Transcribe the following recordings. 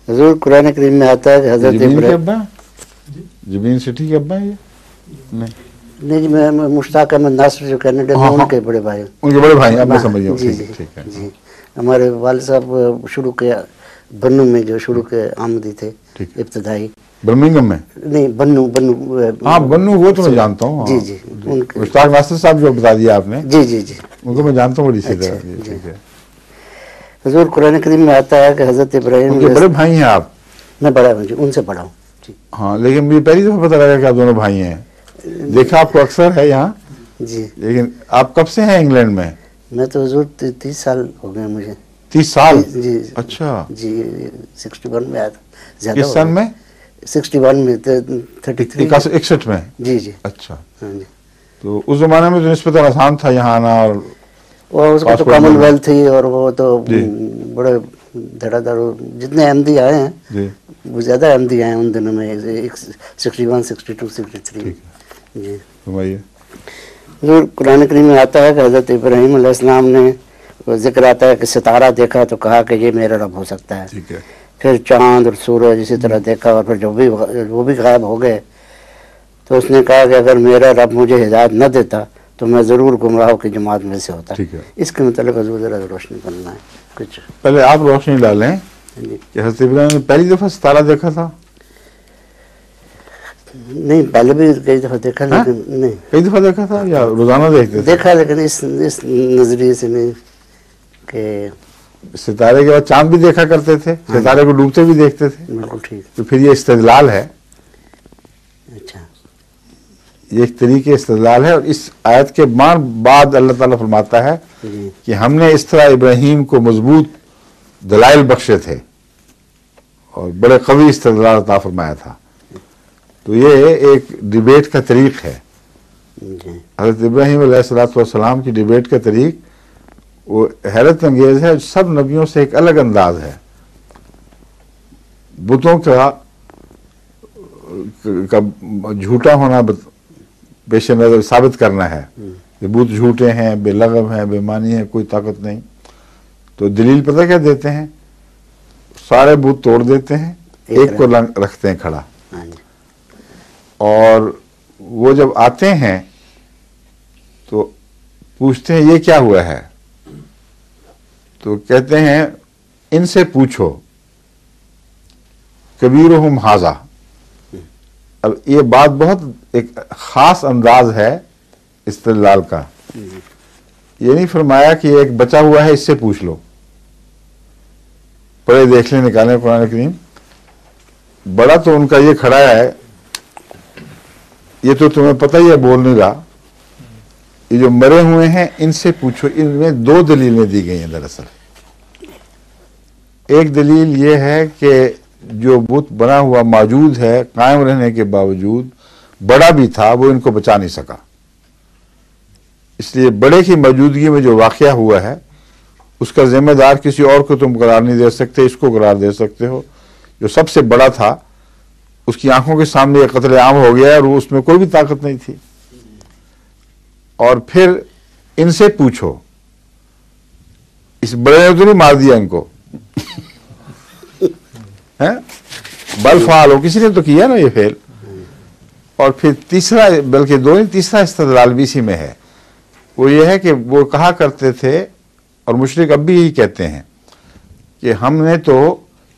حضور قرآن کریم میں آتا ہے کہ حضرت ابراہیم جبین سٹی کے ابا یہ نہیں جی میں مشتاق احمد ناصر جو کینیڈا میں ان کے بڑے بھائی، ان کے بڑے بھائی آپ نے سمجھ گئے. جی جی ہمارے والد صاحب شروع کے بنو میں جو شروع کے آمدی تھے ابتدائی برمنگم میں نہیں بنو ہاں بنو وہ تو میں جانتا ہوں. جی جی مشتاق ناصر صاحب جو بتا دیا آپ نے جی جی جی ان کو میں جانتا ہوں بڑی سی طرح. ٹھیک ہے. حضور قرآن کریم میں آتا ہے کہ حضرت ابراہیم ان کے بڑے بھائی ہیں آپ؟ میں بڑا ہوں جی ان سے بڑا ہوں جی. ہاں لیکن مجھے پہلی دفعہ پتہ لگا کہ آپ دونوں بھائی ہیں. دیکھا آپ کو اکثر ہے یہاں جی. لیکن آپ کب سے ہیں انگلینڈ میں؟ میں تو حضور 30 سال ہو گئے مجھے. 30 سال؟ جی. اچھا جی 61 میں آیا تھا. زیادہ کس سن میں؟ 61 میں 33 61 میں. جی جی. اچھا ہاں جی. تو اس زمانے میں تو نسبتاً آسان تھا یہاں آنا اور اس کو تو کامن ویلتھ تھی اور وہ تو بڑے دھڑا دھڑ جتنے احمدی آئے ہیں وہ زیادہ احمدی آئے ہیں ان دنوں میں 61 62 63. جی فرمائیے. حضور قرآن کریم میں آتا ہے کہ حضرت ابراہیم علیہ السلام نے ذکر آتا ہے کہ ستارہ دیکھا تو کہا کہ یہ میرا رب ہو سکتا ہے. ٹھیک ہے. پھر چاند اور سورج اسی طرح دیکھا اور پھر وہ بھی غائب ہو گئے تو اس نے کہا کہ اگر میرا رب مجھے ہدایت نہ دیتا تو میں ضرور گمراہوں کی جماعت میں سے ہوتا. اس کے متعلق حضور ذرا روشنی کرنا ہے کچھ. پہلے آپ روشنی ڈالیں کہ حضرت ابراہیم نے پہلی دفعہ ستارہ دیکھا تھا؟ نہیں پہلے بھی کئی دفعہ دیکھا لیکن نہیں. کئی دفعہ دیکھا تھا یا روزانہ دیکھتے تھے؟ دیکھا لیکن اس نظریے سے نہیں کہ ستارے کے بعد چاند بھی دیکھا کرتے تھے، ستارے کو ڈوبتے بھی دیکھتے تھے. بالکل ٹھیک. تو پھر یہ استدلال ہے. اچھا یہ ایک طریقے استدلال ہے. اور اس آیت کے بعد اللہ تعالیٰ فرماتا ہے کہ ہم نے اس طرح ابراہیم کو مضبوط دلائل بخشے تھے اور بڑے قوی استدلال عطا فرمایا تھا. تو یہ ایک ڈیبیٹ کا طریق ہے. حضرت ابراہیم علیہ السلام کی ڈیبیٹ کا طریق وہ حیرت انگیز ہے. سب نبیوں سے ایک الگ انداز ہے. بتوں کا جھوٹا ہونا پیش نظر ثابت کرنا ہے کہ بت جھوٹے ہیں، بے لغم ہیں، بے معنی ہیں، کوئی طاقت نہیں. تو دلیل پتہ کیا دیتے ہیں؟ سارے بت توڑ دیتے ہیں، ایک کو رکھتے ہیں کھڑا. اور وہ جب آتے ہیں تو پوچھتے ہیں یہ کیا ہوا ہے؟ تو کہتے ہیں ان سے پوچھو کبیرہم ھذا. اب یہ بات بہت ایک خاص انداز ہے استدلال کا. یہ نہیں فرمایا کہ ایک بچا ہوا ہے اس سے پوچھ لو، پڑھے دیکھ لیں نکالیں قرآن کریم. بڑا تو ان کا یہ کھڑا ہے، یہ تو تمہیں پتہ ہی ہے بول نہیں رہا. یہ جو مرے ہوئے ہیں ان سے پوچھو. ان میں دو دلیلیں دی گئی ہیں دراصل. ایک دلیل یہ ہے کہ جو بت بنا ہوا موجود ہے قائم رہنے کے باوجود بڑا بھی تھا، وہ ان کو بچا نہیں سکا. اس لیے بڑے کی موجودگی میں جو واقعہ ہوا ہے اس کا ذمہ دار کسی اور کو تم قرار نہیں دے سکتے، اس کو قرار دے سکتے ہو. جو سب سے بڑا تھا اس کی آنکھوں کے سامنے یہ قتل عام ہو گیا اور اس میں کوئی بھی طاقت نہیں تھی. اور پھر ان سے پوچھو. اس بڑے نے تو نہیں مار دیا ان کو، بل فعال ہو کسی نے تو کیا نا یہ فعل. اور پھر تیسرا، بلکہ دو نہیں تیسرا استدلال بھی اسی میں ہے. وہ یہ ہے کہ وہ کہا کرتے تھے اور مشرک اب بھی یہی کہتے ہیں کہ ہم نے تو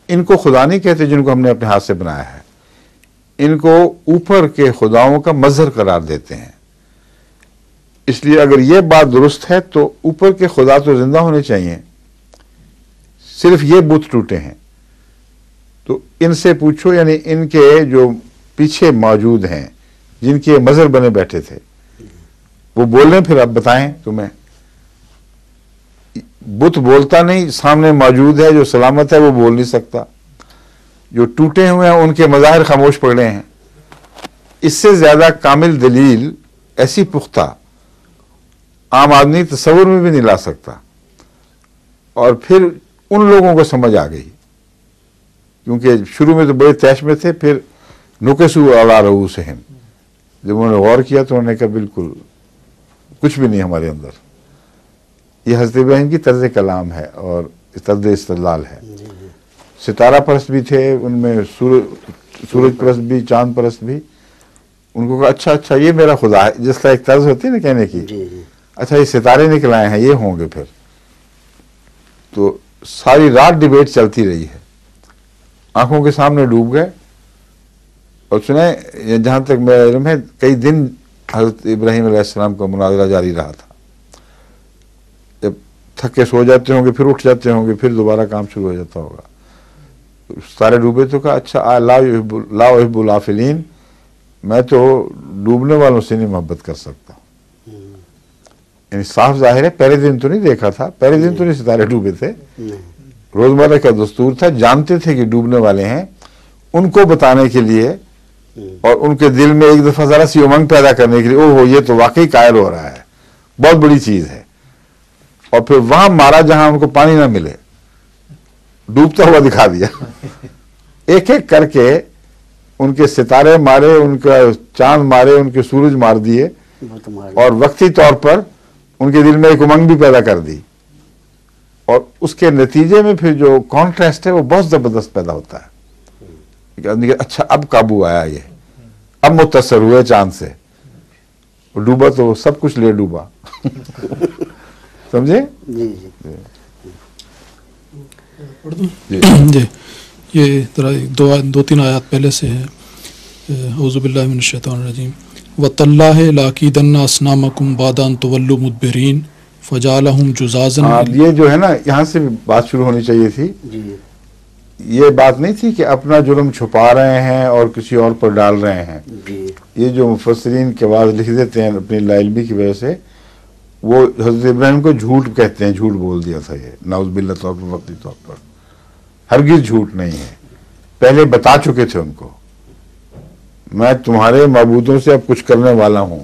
ان کو خدا نہیں کہتے جن کو ہم نے اپنے ہاتھ سے بنایا ہے، ان کو اوپر کے خداؤں کا مظہر قرار دیتے ہیں. اس لیے اگر یہ بات درست ہے تو اوپر کے خدا تو زندہ ہونے چاہیے، صرف یہ بت ٹوٹے ہیں. تو ان سے پوچھو یعنی ان کے جو پیچھے موجود ہیں جن کے مظہر بنے بیٹھے تھے وہ بولیں. پھر اب بتائیں تمہیں. بت بولتا نہیں، سامنے موجود ہے جو سلامت ہے وہ بول نہیں سکتا. جو ٹوٹے ہوئے ہیں ان کے مظاہر خاموش پڑے ہیں. اس سے زیادہ کامل دلیل ایسی پختہ عام آدمی تصور میں بھی نہیں لا سکتا. اور پھر ان لوگوں کو سمجھ آ گئی کیونکہ شروع میں تو بڑے طیش میں تھے، پھر نکسوا علی رؤوسہم، جب انہوں نے غور کیا تو انہوں نے کہا بالکل کچھ بھی نہیں ہمارے اندر. یہ حضرت ابراہیم کی طرز کلام ہے اور طرز استدلال ہے. ستارہ پرست بھی تھے، ان میں سورج پرست بھی، چاند پرست بھی. ان کو کہا اچھا یہ میرا خدا ہے، جس کا ایک طرز ہوتی ہے نا کہنے کی. اچھا یہ ستارے نکل آئے ہیں، یہ ہوں گے پھر. تو ساری رات ڈیبیٹ چلتی رہی ہے، آنکھوں کے سامنے ڈوب گئے. اور سنیں، جہاں تک میرا علم ہے کئی دن حضرت ابراہیم علیہ السلام کا مناظرہ جاری رہا تھا. جب تھکے سو جاتے ہوں گے، پھر اٹھ جاتے ہوں گے، پھر دوبارہ کام شروع ہو جاتا ہوگا. سارے ڈوبے تو کہا اچھا لا احب الافلین، میں تو ڈوبنے والوں سے نہیں محبت کر سکتا. یعنی صاف ظاہر ہے پہلے دن تو نہیں دیکھا تھا، پہلے دن تو نہیں ستارے ڈوبے تھے. روزمرہ کا دستور تھا، جانتے تھے کہ ڈوبنے والے ہیں، ان کو بتانے کے لیے اور ان کے دل میں ایک دفعہ ذرا سی امنگ پیدا کرنے کے لیے، اوہ یہ تو واقعی قائل ہو رہا ہے، بہت بڑی چیز ہے. اور پھر وہاں مارا جہاں ان کو پانی نہ ملے، ڈوبتا ہوا دکھا دیا. ایک ایک کر کے ان کے ستارے مارے، ان کا چاند مارے، ان کے سورج مار دیے، اور وقتی طور پر ان کے دل میں ایک امنگ بھی پیدا کر دی. اور اس کے نتیجے میں پھر جو کانٹراسٹ ہے وہ بہت زبردست پیدا ہوتا ہے. اچھا اب قابو آیا، یہ اب متاثر ہوئے چاند سے. ڈوبا تو سب کچھ لے ڈوبا. سمجھے؟ جی یہ دو تین آیات پہلے سے ہے. اعوذ باللہ من الشیطان الرجیم. وَتَاللَّهِ لَأَكِيدَنَّ أَصْنَامَكُمْ بَعْدَ أَن تُوَلُّوا مُدْبِرِينَ فَجَعَلَهُم جُذَاذًا. یہ جو ہے نا، یہاں سے بات شروع ہونی چاہیے تھی. یہ بات نہیں تھی کہ اپنا جرم چھپا رہے ہیں اور کسی اور پر ڈال رہے ہیں. یہ جو مفسرین کے بعد لکھ دیتے ہیں اپنی لا علمی کی وجہ سے، وہ حضرت ابراہیم کو جھوٹ کہتے ہیں، جھوٹ بول دیا تھا. یہ نعوذ باللہ طور پر، وقتی طور پر ہرگز جھوٹ نہیں ہے. پہلے بتا چکے تھے ان کو، میں تمہارے معبودوں سے اب کچھ کرنے والا ہوں.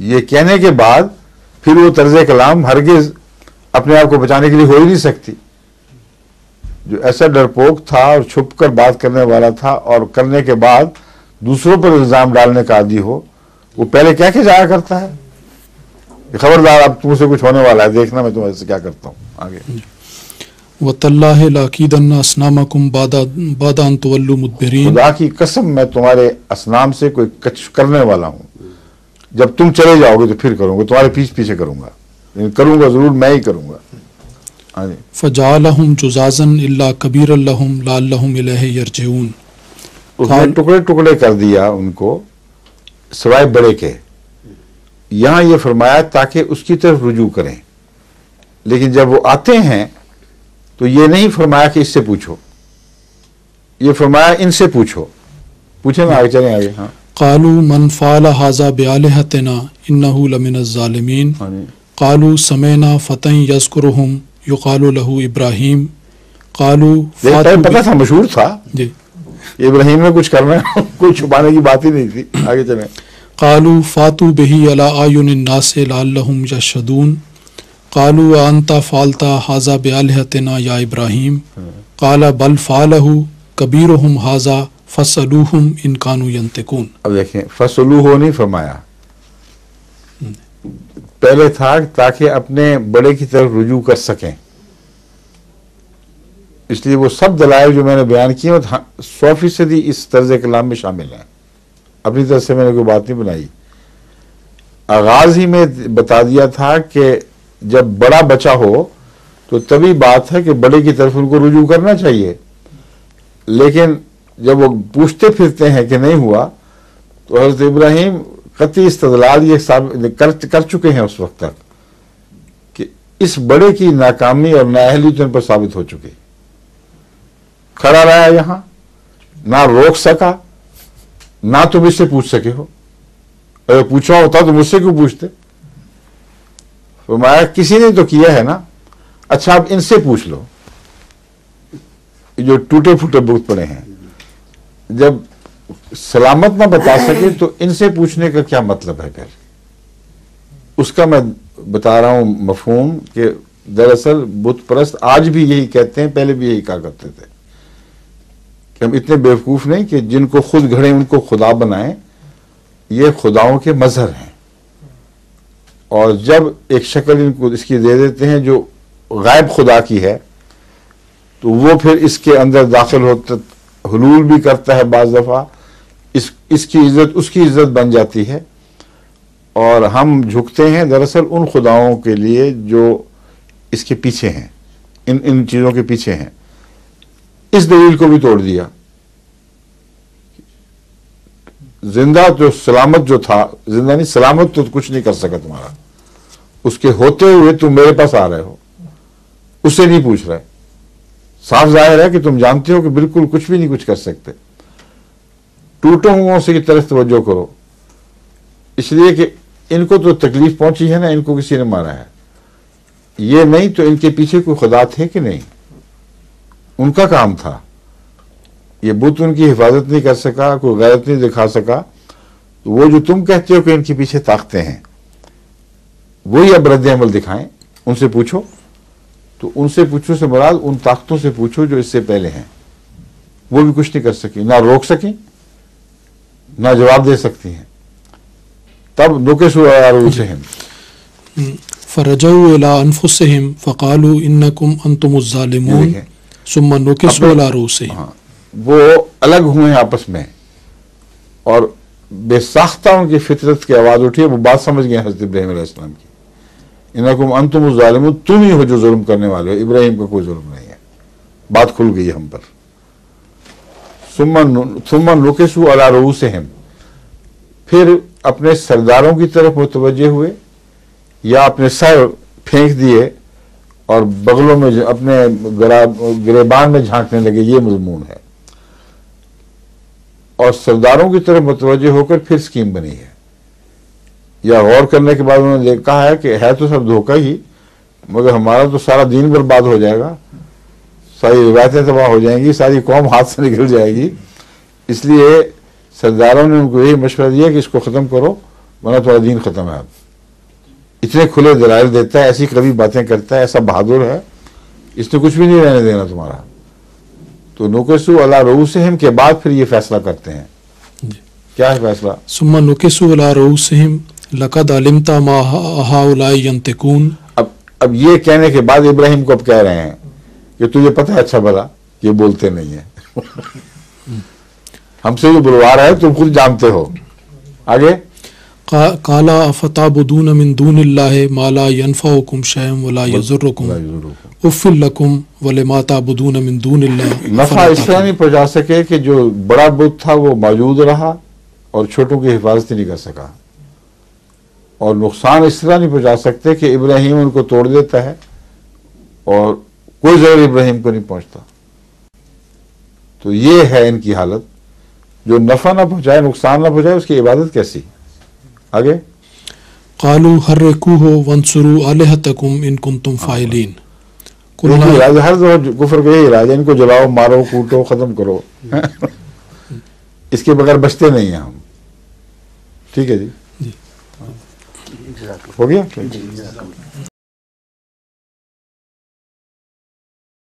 یہ کہنے کے بعد پھر وہ طرز کلام ہرگز اپنے آپ کو بچانے کے لیے ہو ہی نہیں سکتی. جو ایسا ڈرپوک تھا اور چھپ کر بات کرنے والا تھا، اور کرنے کے بعد دوسروں پر الزام ڈالنے کا عادی ہو، وہ پہلے کہہ کے جایا کرتا ہے خبردار اب تم سے کچھ ہونے والا ہے، دیکھنا میں تمہارے سے کیا کرتا ہوں. آگے وَتَاللَّهِ لَأَكِيدَنَّ أَصْنَامَكُمْ بَعْدَ أَن تُوَلُّوا مُدْبِرِينَ. خدا کی قسم میں تمہارے اصنام سے کوئی کچھ کرنے والا ہوں. جب تم چلے جاؤ گے تو پھر کروں گا، تمہارے پیچھے کروں گا، کروں گا ضرور، میں ہی کروں گا. فَجَعَلَهُمْ جُذَاذًا إِلَّا كَبِيرًا لَهُمْ لَعَلَّهُمْ إِلَيْهِ يَرْجِعُونَ. اس نے ٹکڑے ٹکڑے کر دیا ان کو سوائے بڑے کے. یہاں یہ فرمایا تاکہ اس کی طرف رجوع کریں، لیکن جب وہ آتے ہیں تو یہ نہیں فرمایا کہ اس سے پوچھو، یہ فرمایا ان سے پوچھو. پوچھیں نا، آگے چلیں آگے. ہاں قالوا من فعل هذا بآلهتنا انه لمن الظالمين. قالوا سمعنا فتى يذكرهم يقال له ابراہیم. قالوا پتہ تھا، مشہور تھا جی، ابراہیم نے کچھ کرنا ہے، کوئی چھپانے کی بات ہی نہیں تھی. آگے چلیں. قالوا فاتوا به على اعين الناس لعلهم يشهدون. قالوا انت فعلت هذا بآلهتنا يا ابراہیم. قال بل فعله كبيرهم هذا فاسألوهم ان كانوا ينطقون. اب دیکھیں، فاسألوه نہیں فرمایا، پہلے تھا تاکہ اپنے بڑے کی طرف رجوع کر سکیں. اس لیے وہ سب دلائل جو میں نے بیان کیے 100% اس طرز کلام میں شامل ہیں. اپنی طرف سے میں نے کوئی بات نہیں بنائی. آغاز ہی میں بتا دیا تھا کہ جب بڑا بچہ ہو تو تبھی بات ہے کہ بڑے کی طرف ان کو رجوع کرنا چاہیے. لیکن جب وہ پوچھتے پھرتے ہیں کہ نہیں ہوا، تو حضرت ابراہیم قطعی استدلال یہ کر چکے ہیں اس وقت تک کہ اس بڑے کی ناکامی اور نااہلی تو ان پر ثابت ہو چکی. کھڑا رہا یہاں، نہ روک سکا، نہ تم اس سے پوچھ سکے ہو. اگر پوچھا ہوتا تو مجھ سے کیوں پوچھتے؟ فرمایا کسی نے تو کیا ہے نا، اچھا اب ان سے پوچھ لو. جو ٹوٹے پھوٹے بت پڑے ہیں، جب سلامت نہ بتا سکے تو ان سے پوچھنے کا کیا مطلب ہے؟ پھر اس کا میں بتا رہا ہوں مفہوم کہ دراصل بت پرست آج بھی یہی کہتے ہیں، پہلے بھی یہی کہا کرتے تھے کہ ہم اتنے بیوقوف نہیں کہ جن کو خود گھڑیں ان کو خدا بنائیں. یہ خداؤں کے مظہر ہیں، اور جب ایک شکل ان کو اس کی دے دیتے ہیں جو غائب خدا کی ہے، تو وہ پھر اس کے اندر داخل ہوتا، حلول بھی کرتا ہے بعض دفعہ، اس کی عزت اس کی عزت بن جاتی ہے، اور ہم جھکتے ہیں دراصل ان خداؤں کے لیے جو اس کے پیچھے ہیں، ان چیزوں کے پیچھے ہیں۔ اس دلیل کو بھی توڑ دیا، زندہ جو سلامت جو تھا، زندہ نہیں سلامت تو کچھ نہیں کر سکا تمہارا، اس کے ہوتے ہوئے تم میرے پاس آ رہے ہو، اس سے نہیں پوچھ رہے، صاف ظاہر ہے کہ تم جانتے ہو کہ بالکل کچھ بھی نہیں کچھ کر سکتے۔ ٹوٹوں ہوئوں سے کی طرف توجہ کرو، اس لیے کہ ان کو تو تکلیف پہنچی ہے نا، ان کو کسی نے مارا ہے، یہ نہیں تو ان کے پیچھے کوئی خدا تھے کہ نہیں، ان کا کام تھا، یہ بت ان کی حفاظت نہیں کر سکا، کوئی غیرت نہیں دکھا سکا، تو وہ جو تم کہتے ہو کہ ان کے پیچھے طاقتیں ہیں، وہی اب رد عمل دکھائیں، ان سے پوچھو۔ تو ان سے پوچھو سے مراد ان طاقتوں سے پوچھو جو اس سے پہلے ہیں، وہ بھی کچھ نہیں کر سکی، نہ روک سکیں نہ جواب دے سکتی ہیں۔ تب نکسوا علی رؤوسہم، فرجعوا الی انفسہم فقالوا انکم انتم الظالمون ثم نکسوا علی رؤوسہم، وہ الگ ہوئے ہیں آپس میں، اور بے ساختہ ان کی فطرت کی آواز اٹھی ہے، وہ بات سمجھ گئے حضرت ابراہیم علیہ السلام کی، انکم انتم الظالمون، تم ہی ہو جو ظلم کرنے والے ہو، ابراہیم کا کوئی ظلم نہیں ہے، بات کھل گئی ہم پر۔ ثم نکسوا علی رؤوسہم، پھر اپنے سرداروں کی طرف متوجہ ہوئے، یا اپنے سر پھینک دیے اور بغلوں میں اپنے گریبان میں جھانکنے لگے، یہ مضمون ہے، اور سرداروں کی طرف متوجہ ہو کر پھر اسکیم بنی ہے، یا غور کرنے کے بعد انہوں نے کہا ہے کہ ہے تو سب دھوکہ ہی، مگر ہمارا تو سارا دین برباد ہو جائے گا، ساری روایتیں تباہ ہو جائیں گی، ساری قوم ہاتھ سے نکل جائے گی، اس لیے سرداروں نے ان کو یہی مشورہ دیا کہ اس کو ختم کرو ورنہ تمہارا دین ختم ہے۔ اب اتنے کھلے دلائل دیتا ہے، ایسی کبھی باتیں کرتا ہے، ایسا بہادر ہے، اس نے کچھ بھی نہیں رہنے دینا تمہارا۔ تو نکسوا علی رؤوسہم کے بعد پھر یہ فیصلہ کرتے ہیں، کیا ہے فیصلہ؟ ثم نکسوا علی رؤوسہم لقد علمت ما ہؤلاء ینطقون، اب یہ کہنے کے بعد ابراہیم کو اب کہہ رہے ہیں کہ تجھے پتہ ہے اچھا بھلا یہ بولتے نہیں ہیں، ہم سے جو بلوا رہا ہے تم خود جانتے ہو۔ آگے قال افتعبدون من دون اللہ ما لا ينفعکم شیئا ولا یضرکم اف لکم ولما تعبدون من دون اللہ۔ نفع اس طرح نہیں پہنچا سکے کہ جو بڑا بت تھا وہ موجود رہا اور چھوٹوں کی حفاظت نہیں کر سکا، اور نقصان اس طرح نہیں پہنچا سکتے کہ ابراہیم ان کو توڑ دیتا ہے اور کوئی ضرر ابراہیم کو نہیں پہنچتا۔ تو یہ ہے ان کی حالت، جو نفع نہ پہنچائے نقصان نہ پہنچائے اس کی عبادت کیسی؟ آگے قالوا حرقوه وانصروا آلہتکم ان کنتم فاعلین، ہر کفر کا یہی علاج ہے، ان کو جلاؤ، مارو، کوٹو، ختم کرو، اس کے بغیر بچتے نہیں ہیں ہم۔ ٹھیک ہے جی، ہو گیا؟